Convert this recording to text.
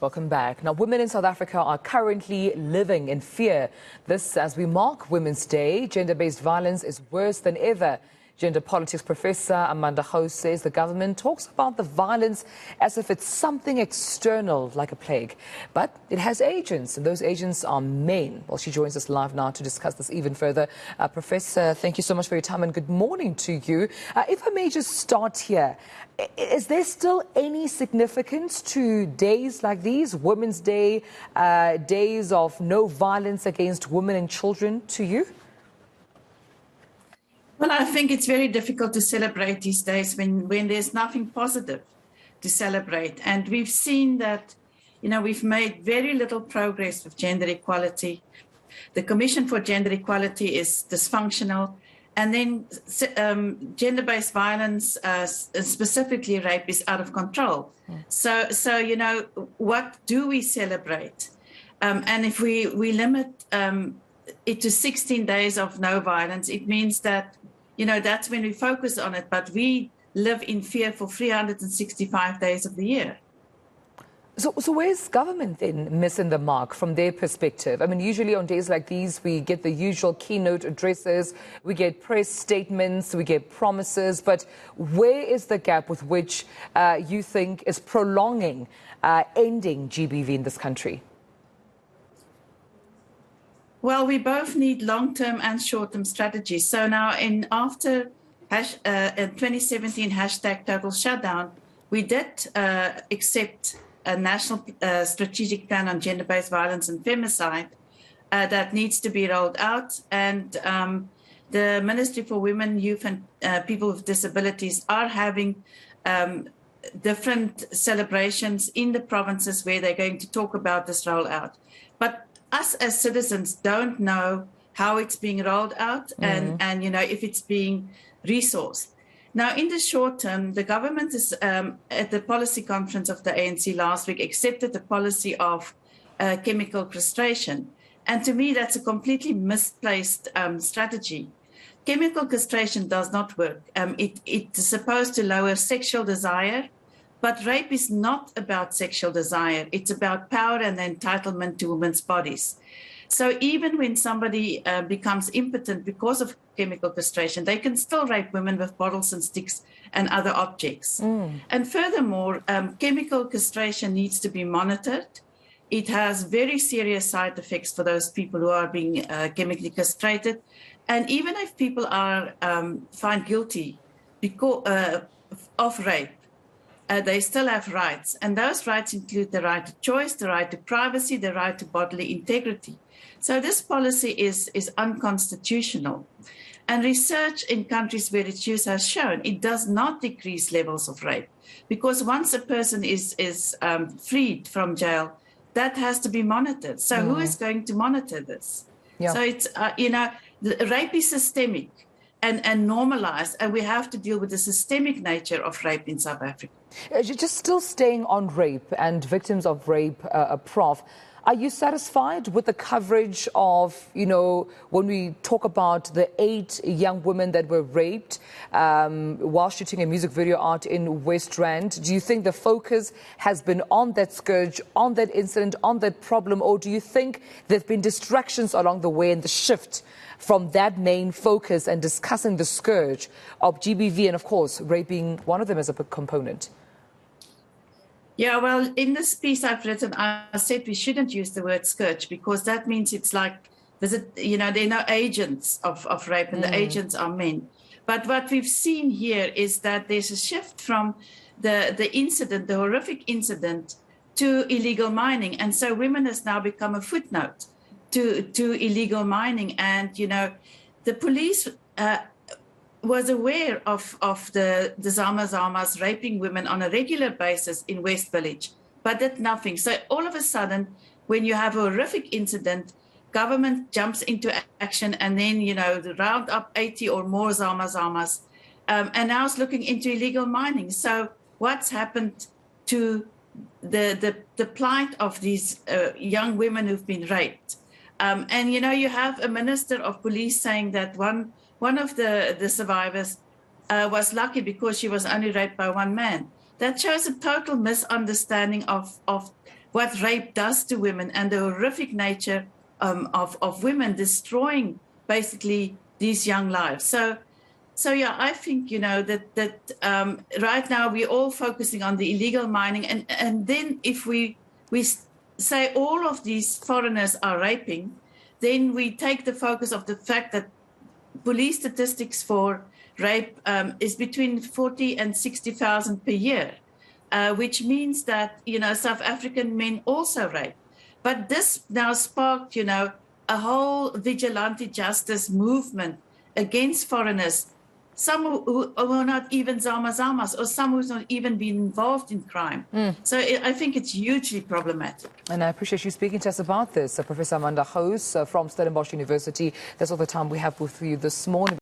Welcome back. Now, women in South Africa are currently living in fear. This as we mark Women's Day. Gender-based violence is worse than ever. Gender politics professor Amanda Gouws says the government talks about the violence as if it's something external, like a plague. But it has agents, and those agents are men. Well, she joins us live now to discuss this even further. Professor, thank you so much for your time and good morning to you. If I may just start here, is there still any significance to days like these, Women's Day, days of no violence against women and children to you? Well, I think it's very difficult to celebrate these days when there's nothing positive to celebrate. And we've seen that, we've made very little progress with gender equality. The Commission for Gender Equality is dysfunctional. And then gender-based violence, specifically rape, is out of control. So what do we celebrate? And if we limit it to 16 days of no violence, it means that, that's when we focus on it. But we live in fear for 365 days of the year. So where's government then missing the mark from their perspective? I mean, usually on days like these, we get the usual keynote addresses, we get press statements, we get promises. But where is the gap with which you think is prolonging ending GBV in this country? Well, we both need long-term and short-term strategies. So now after 2017 hashtag total shutdown, we did accept a national strategic plan on gender-based violence and femicide that needs to be rolled out. And the Ministry for Women, Youth and People with Disabilities are having different celebrations in the provinces where they're going to talk about this rollout. But us as citizens don't know how it's being rolled out and if it's being resourced. Now, in the short term, the government is at the policy conference of the ANC last week accepted the policy of chemical castration. And to me, that's a completely misplaced strategy. Chemical castration does not work. It's supposed to lower sexual desire, but rape is not about sexual desire. It's about power and entitlement to women's bodies. So even when somebody becomes impotent because of chemical castration, they can still rape women with bottles and sticks and other objects. And furthermore, chemical castration needs to be monitored. It has very serious side effects for those people who are being chemically castrated. And even if people are found guilty of rape, they still have rights. And those rights include the right to choice, the right to privacy, the right to bodily integrity. So this policy is unconstitutional. And research in countries where it's used has shown it does not decrease levels of rape. Because once a person is freed from jail, that has to be monitored. So who is going to monitor this? Yeah. So it's, rape is systemic and normalized, and we have to deal with the systemic nature of rape in South Africa. Just still staying on rape and victims of rape, Prof, are you satisfied with the coverage of, when we talk about the 8 young women that were raped while shooting a music video out in West Rand? Do you think the focus has been on that scourge, on that incident, on that problem, or do you think there have been distractions along the way and the shift from that main focus and discussing the scourge of GBV and, of course, rape being one of them as a component? Yeah, well, in this piece I've written, I said we shouldn't use the word scourge because that means it's like, there are no agents of rape and the agents are men. But what we've seen here is that there's a shift from the incident, the horrific incident, to illegal mining. And so women has now become a footnote to illegal mining. And, the police was aware of the Zamas raping women on a regular basis in West Village, but did nothing. So all of a sudden, when you have a horrific incident, government jumps into action and then, they round up 80 or more Zamas, and now it's looking into illegal mining. So what's happened to the plight of these young women who've been raped? And, you have a minister of police saying that one of the survivors was lucky because she was only raped by one man. That shows a total misunderstanding of what rape does to women and the horrific nature of women destroying basically these young lives. So yeah, I think, you know, that right now we're all focusing on the illegal mining. And then if we say all of these foreigners are raping, then we take the focus of the fact that police statistics for rape is between 40 and 60,000 per year, which means that, you know, South African men also rape. But this now sparked, you know, a whole vigilante justice movement against foreigners, some who are not even Zama-Zamas, or some who's not even been involved in crime. So I think it's hugely problematic. And I appreciate you speaking to us about this, Professor Amanda Gouws from Stellenbosch University. That's all the time we have with you this morning.